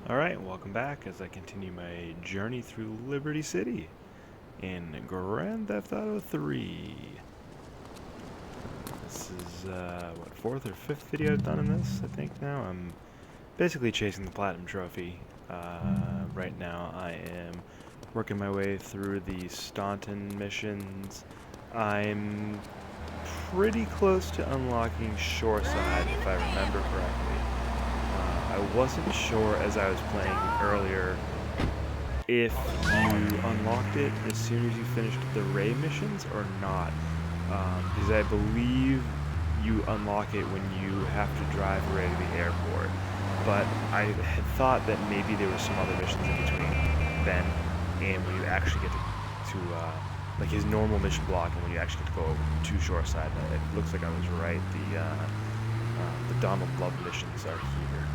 Alright, welcome back as I continue my journey through Liberty City in Grand Theft Auto 3. This is, what, fourth or fifth video I've done in this, I think now? I'm basically chasing the Platinum Trophy. Right now I am working my way through the Staunton missions. I'm pretty close to unlocking Shoreside, if I remember correctly. I wasn't sure as I was playing earlier if you unlocked it as soon as you finished the Ray missions or not. Because I believe you unlock it when you have to drive Ray to the airport. But I had thought that maybe there were some other missions in between then and when you actually get to like his normal mission block and when you actually get to go to Shoreside. It looks like I was right. The Donald Love missions are here.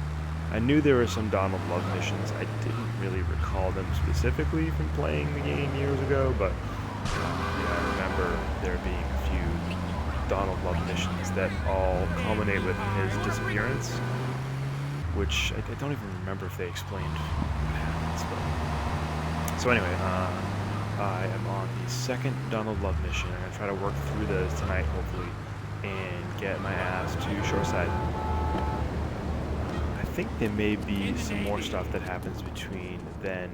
I knew there were some Donald Love missions. I didn't really recall them specifically from playing the game years ago, but I remember there being a few Donald Love missions that all culminate with his disappearance, which I don't even remember if they explained what happens. But so anyway, I am on the second Donald Love mission. I'm gonna try to work through those tonight, hopefully, and get my ass to Shoreside. I think there may be some more stuff that happens between then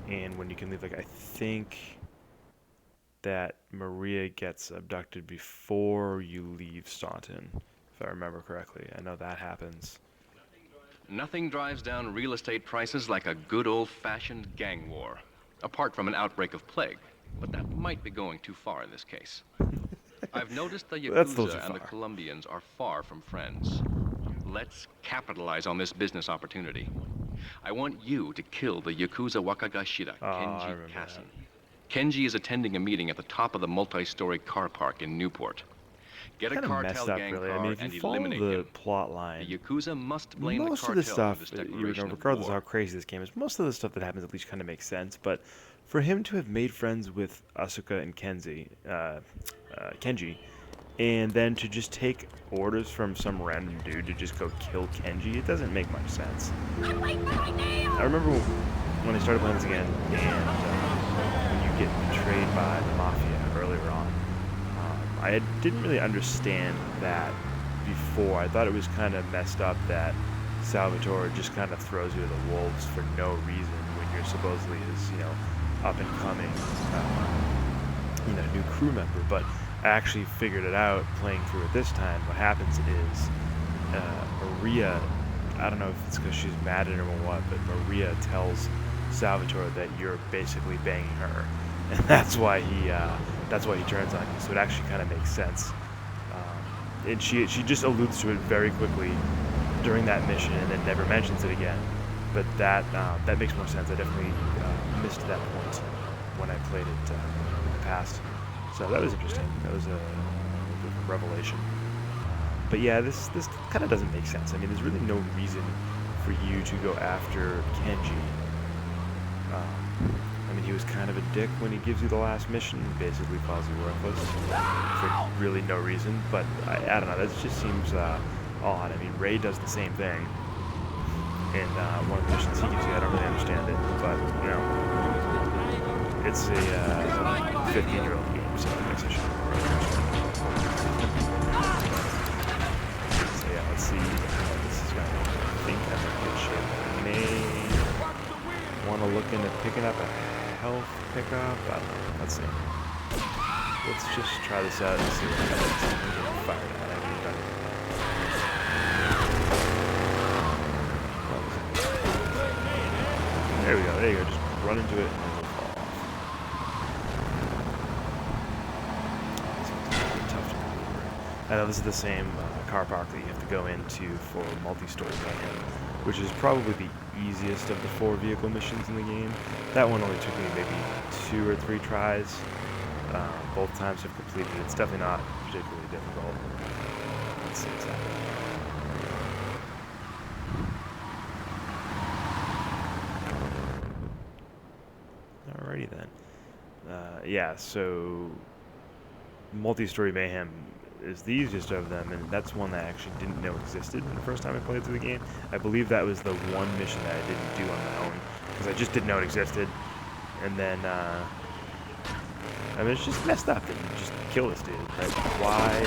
and when you can leave. Like, I think that Maria gets abducted before you leave Staunton, if I remember correctly. I know that happens. Nothing drives down real estate prices like a good old-fashioned gang war. Apart from an outbreak of plague, but that might be going too far in this case. I've noticed the Yakuza and the Colombians are far from friends. Let's capitalize on this business opportunity. I want you to kill the Yakuza Wakagashira, Kenji Kassen. Kenji is attending a meeting at the top of the multi-story car park in Newport. Get a cartel gang car and eliminate him. The plot line, the Yakuza must blame most the cartel of the stuff, for this declaration regardless of war. of how crazy this game is, most of the stuff that happens at least kind of makes sense. But for him to have made friends with Asuka and Kenji, and then to just take orders from some random dude to just go kill Kenji, it doesn't make much sense. I remember when I started playing this again, and when you get betrayed by the Mafia earlier on, I didn't really understand that before. I thought it was kind of messed up that Salvatore just kind of throws you to the wolves for no reason when you're supposedly his, up and coming, new crew member. But I actually figured it out playing through it this time. What happens is Maria, I don't know if it's because she's mad at him or what, but Maria tells Salvatore that you're basically banging her, and that's why he turns on you. So it actually kind of makes sense. And she just alludes to it very quickly during that mission, and then never mentions it again. But that makes more sense. I definitely missed that point when I played it in the past. So that was interesting. That was a revelation. But yeah, this kind of doesn't make sense. I mean, there's really no reason for you to go after Kenji. I mean, he was kind of a dick when he gives you the last mission, basically calls you worthless for really no reason. But I don't know, that just seems odd. I mean, Ray does the same thing, and one of the missions he gives you, I don't really understand it, but it's a 15-year-old game, so I guess I should. So yeah, let's see. This is gonna. I think I'm in good shape. I may want to look into picking up a health pickup. I don't know. Let's see. Let's just try this out and see what happens. I'm getting fired at. I haven't even done anything. There we go. There you go. Just run into it and then it'll fall off. It's tough to maneuver. I know this is the same car park that you have to go into for multi-story mayhem, which is probably the easiest of the 4 vehicle missions in the game. That one only took me maybe 2 or 3 tries. Both times I've completed it. It's definitely not particularly difficult. Let's see what's happening. Alrighty then. Yeah, so multi-story mayhem is the easiest of them, and that's one that I actually didn't know existed the first time I played through the game. I believe that was the one mission that I didn't do on my own, because I just didn't know it existed. And then, I mean, it's just messed up that you just kill this dude. Like, why?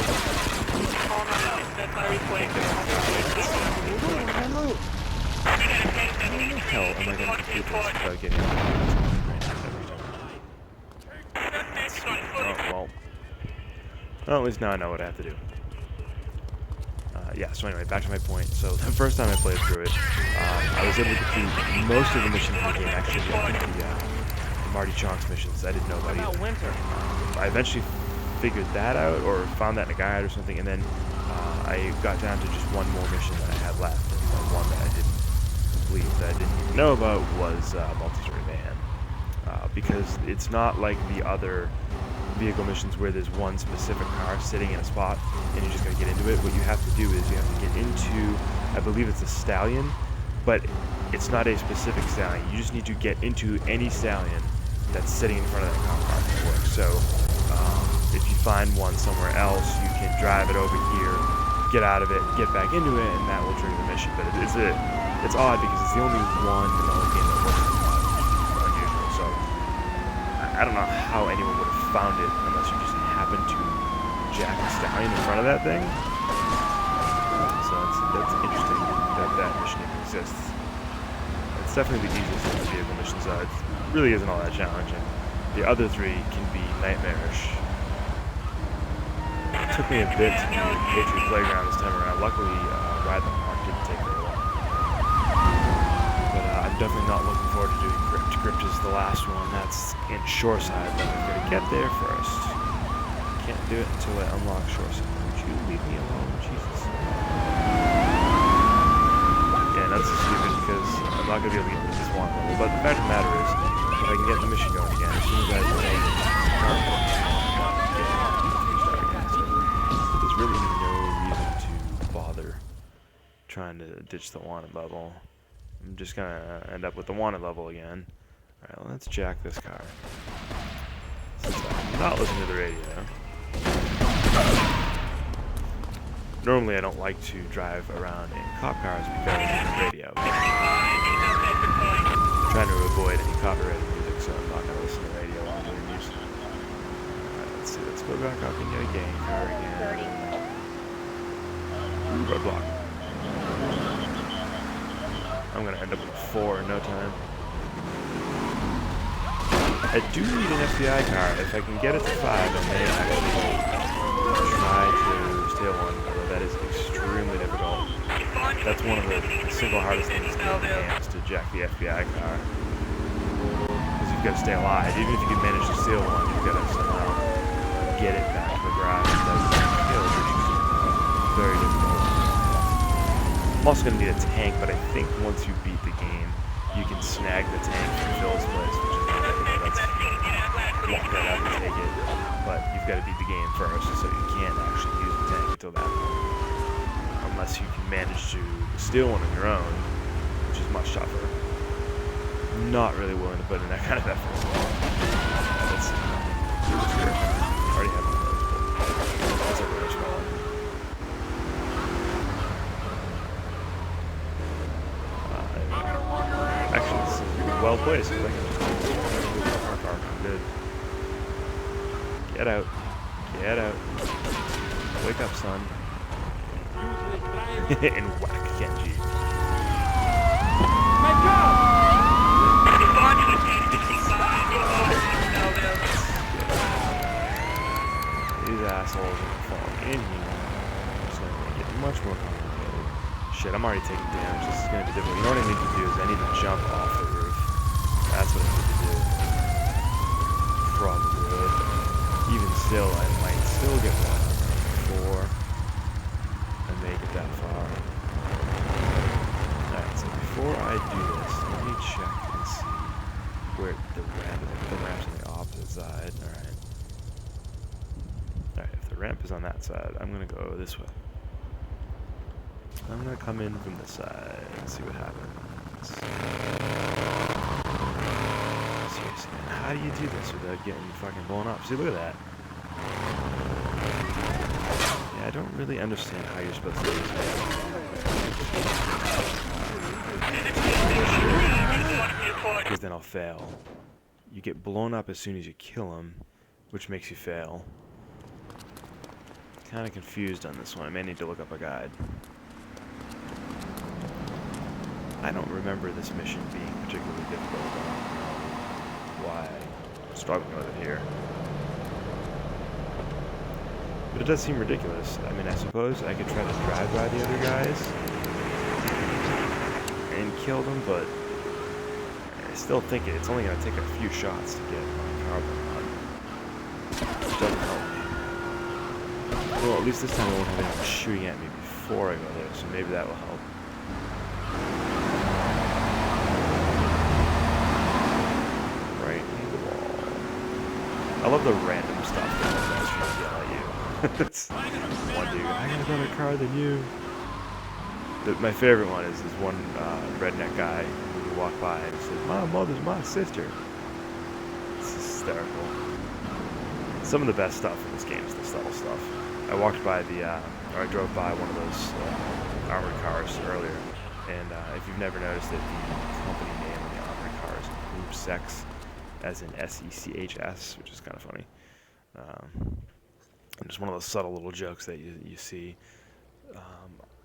How the hell am I going to do this without getting well, at least now I know what I have to do. Yeah, so anyway, back to my point. So the first time I played through it, I was able to complete most of the missions in the game. Actually, I think the Marty Chonks missions I didn't know about either. I eventually figured that out, or found that in a guide or something, and then I got down to just one more mission that I had left, and one that I didn't complete that I didn't even know about was Multi-Story Van. Because it's not like the other vehicle missions where there's one specific car sitting in a spot and you just gotta get into it. What you have to do is you have to get into, I believe it's a stallion, but it's not a specific stallion. You just need to get into any stallion that's sitting in front of that car park to work. So if you find one somewhere else, you can drive it over here, get out of it, get back into it, and that will trigger the mission. But it's odd because it's the only one in the whole game that works. Unusual. So I don't know how anyone would have found it unless you just happen to jack a stallion in front of that thing. So that's interesting that mission even exists. It's definitely the easiest of the vehicle missions. It really isn't all that challenging. The other three can be nightmarish. It took me a bit to get through Playground this time around. Luckily, Ride the Park didn't take very long. But I'm definitely not looking forward to doing Crypt. Crypt is the last one. That's in Shoreside, but I've got to get there first. Can't do it until I unlock Shoreside. Would you leave me alone, Jesus? Yeah, that's stupid because I'm not going to be able to get to this one level. But the fact of the matter is, if I can get the mission going again, as soon as I play it, there's really no reason to bother trying to ditch the wanted level. I'm just going to end up with the wanted level again. Alright, well, let's jack this car. Since I'm not listening to the radio. Normally I don't like to drive around in cop cars because of the radio. I'm trying to avoid any copyrighted music, so I'm not going to listen to the radio while I'm doing music. Alright, let's see. Let's go back up and get a gang car again. Roadblock. I'm going to end up with 4 in no time. I do need an FBI car. If I can get it to 5, I may actually try to steal one, although that is extremely difficult. That's one of the single hardest things to do in the game, is to jack the FBI car. Because you've got to stay alive. Even if you can manage to steal one, you've got to somehow get it back to the garage without getting killed, which is very difficult. I'm also going to need a tank, but I think once you beat the game, you can snag the tank from Phil's place, which is that's walk right out and take it. But you've got to beat the game first, so you can't actually use the tank until that point. Unless you can manage to steal one on your own, which is much tougher. I'm not really willing to put in that kind of effort. Let's see. I already have one of those, but that's a really small one. Actually, it's well placed. I can good. Get out. Get out. Wake up, son. And whack Kenji. These assholes are falling in here. It's going to get much more complicated. Shit, I'm already taking damage. This is going to be difficult. You know what I need to do is I need to jump off the roof. That's what I need to do. Probably would. Even still, I might still get one before I make it that far. Alright, so before I do this, let me check and see where the ramp's on the opposite side. Alright. Alright, if the ramp is on that side, I'm gonna go this way. I'm gonna come in from this side and see what happens. Seriously, man, how do you do this without getting fucking blown up? See, look at that. Yeah, I don't really understand how you're supposed to do this. Because then I'll fail. You get blown up as soon as you kill him, which makes you fail. Kind of confused on this one. I may need to look up a guide. I don't remember this mission being particularly difficult. I don't know why I'm struggling with it here. But it does seem ridiculous. I mean, I suppose I could try to drive by the other guys and kill them, but I still think it's only going to take a few shots to get my carbon on. Which doesn't help me. Well, at least this time I won't have anyone shooting at me before I go there, so maybe that will help. Right in the wall. I love the random stuff that those guys try to yell at you. It's one dude, I got a better car than you. My favorite one is this one redneck guy who walked by and said, "My mother's my sister." It's hysterical. Some of the best stuff in this game is the subtle stuff. I walked by or I drove by one of those armored cars earlier, and if you've never noticed it, the company name of the armored car is Group Sex, as in SECHS, which is kind of funny. Just one of those subtle little jokes that you see.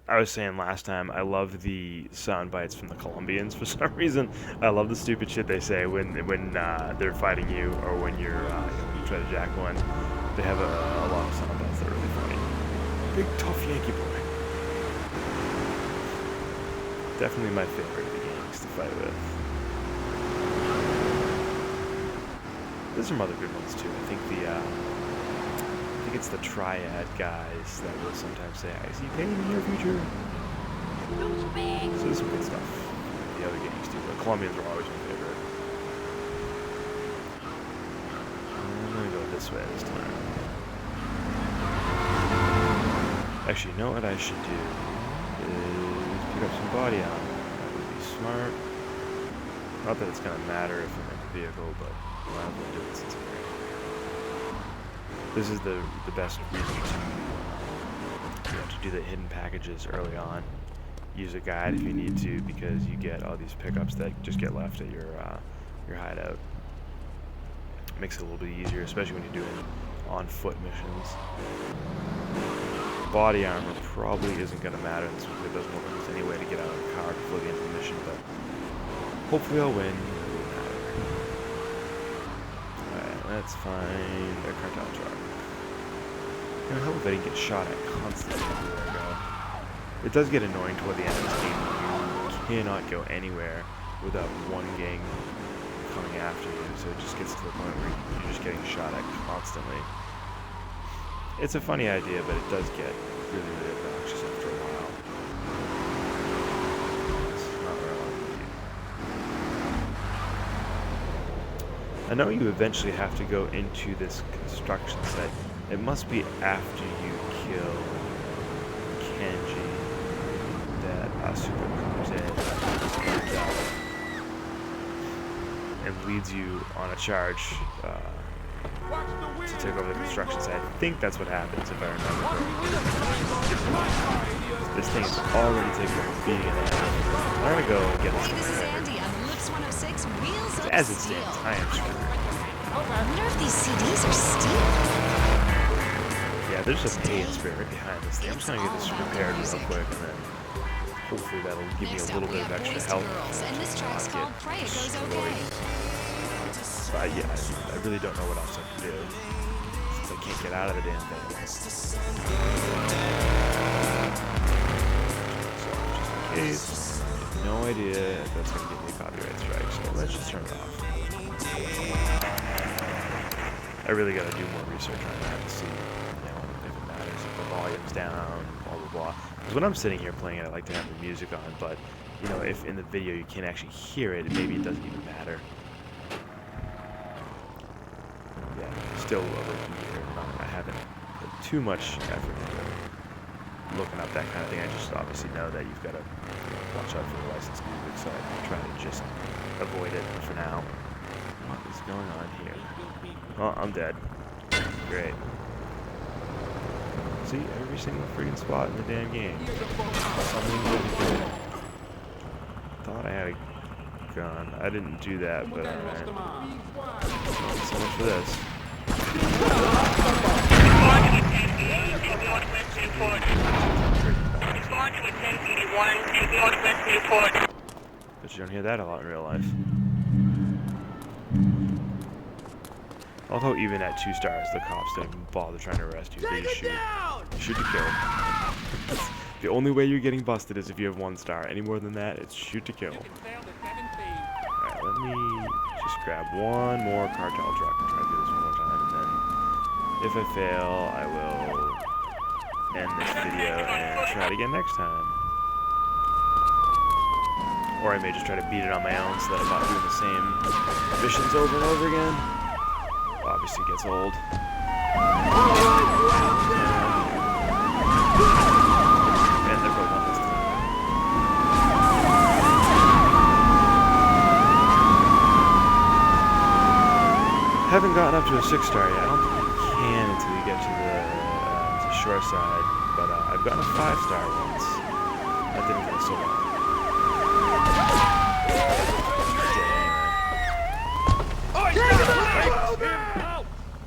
I was saying last time, I love the sound bites from the Colombians for some reason. I love the stupid shit they say when they're fighting you, or when you try to jack one. They have a lot of sound bites that are really funny. Big tough Yankee boy. Definitely my favorite of the games to fight with. There's some other good ones too. I think it's the triad guys that will sometimes say, "I see pain in your future." So there's some good stuff. The other games too. The Colombians are always my favorite. I'm gonna go this way this time. Actually, you know what I should do is pick up some body armor. That would be smart. Not that it's gonna matter if I'm in the vehicle, but I might as well do it since I'm here. This is the best reason to do the hidden packages early on. Use a guide if you need to, because you get all these pickups that just get left at your hideout. It makes it a little bit easier, especially when you're doing on-foot missions. Body armor probably isn't going to matter. This it doesn't look like there's any way to get out of the car before the end of the mission, but hopefully I'll win. Alright, let's find a cartel truck. It would help if I didn't get shot at constantly everywhere I go. It does get annoying toward the end of this game. You cannot go anywhere without one gang coming after you, so it just gets to the point where you're just getting shot at constantly. It's a funny idea, but it does get really, really obnoxious after a while. This is not where I want to be. I know you eventually have to go into this construction site. It must be after you kill Kenji that Asuka comes in and leads you on a charge to take over the construction site. I think that's what happens, if I remember correctly. This thing is already taking a beating and a half. I'm gonna go and get this. This is Andy on Lips 106 Wheels of As it Steel. stands, I am screwed. I wonder if these CDs are steel. Yeah, there's a paint spirit right behind this thing. I'm just gonna get this repaired real quick, and then hopefully that'll give me a little bit of extra help. And this track's called Pray It Goes Okay. But yeah, I really don't know what else I can do, since I can't get out of the damn thing. So, just in case, I have no idea if that's gonna give me a copyright strike, so let's just turn it off. I really gotta do more research on that to see, if it matters, if the volume's down, blah blah blah. Because when I'm sitting here playing it, I like to have the music on, but if in the video you can't actually hear it, maybe it doesn't even matter. Yeah, still over here. I haven't put too much effort into looking up that kind of thing. I just obviously know that you've got to watch out for the licensed music, so I try to just avoid it for now. What is going on here? Oh, I'm dead. Great. See, every single freaking spot in the damn game. Something good to do. Thought I had a gun. I didn't do that, but alright. So much for this. But you don't hear that a lot in real life. Although even at 2 stars, the cops don't even bother trying to arrest you. They just shoot. Shoot to kill. The only way you're getting busted is if you have 1 star. Any more than that, it's shoot to kill. Alright, let me just grab one more cartel truck and try to do this one more time. And then, if I fail, I will end this video and try it again next time. Or I may just try to beat it on my own so that I'm not doing the same missions over and over again. Obviously it gets old. And they're both on this time. Haven't gotten up to a 6 star yet. I don't think you can until you get to the Shoreside, but I've gotten a 5 star once. That didn't go so well.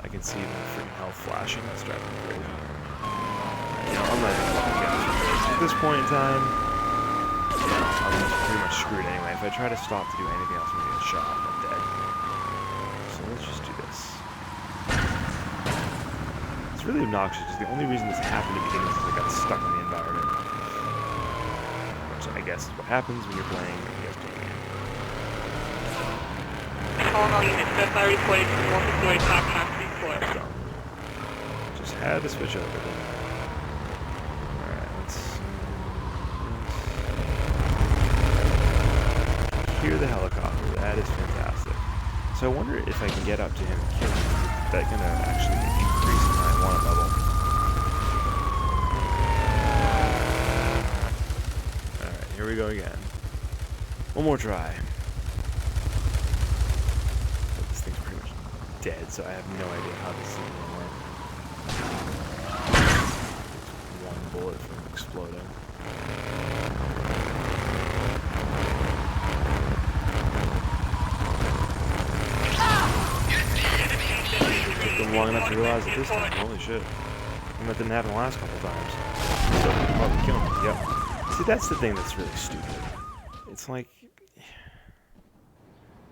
I can see the freaking health flashing. It's driving me crazy. You know, I'm not even going to get this. At this point in time, I'm pretty much screwed anyway. If I try to stop to do anything else, I'm going to get shot. I'm dead. So let's just do this. It's really obnoxious because the only reason this happened to begin with is I got stuck in the environment. Which I guess is what happens when you're playing a PS4 game. Just had to switch over, didn't I? Alright, let's hear the helicopter. That is fantastic. So I wonder if I can get up to him and kill him. Is that going to actually increase my wanted level? Alright, here we go again. One more try. This thing's pretty much dead, so I have no idea how this is going to work. One bullet from exploding. Took them long enough to realize it this time. Holy shit. And that didn't happen the last couple times. So, probably kill me. Yep. See, that's the thing that's really stupid. It's like,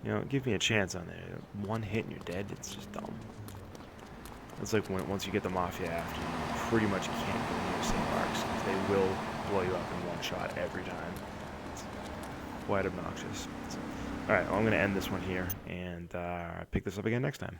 you know, give me a chance on there. One hit and you're dead. It's just dumb. It's like once you get the Mafia after, you pretty much can't go near St. Mark's because they will blow you up in one shot every time. It's quite obnoxious. So, alright, well, I'm going to end this one here and pick this up again next time.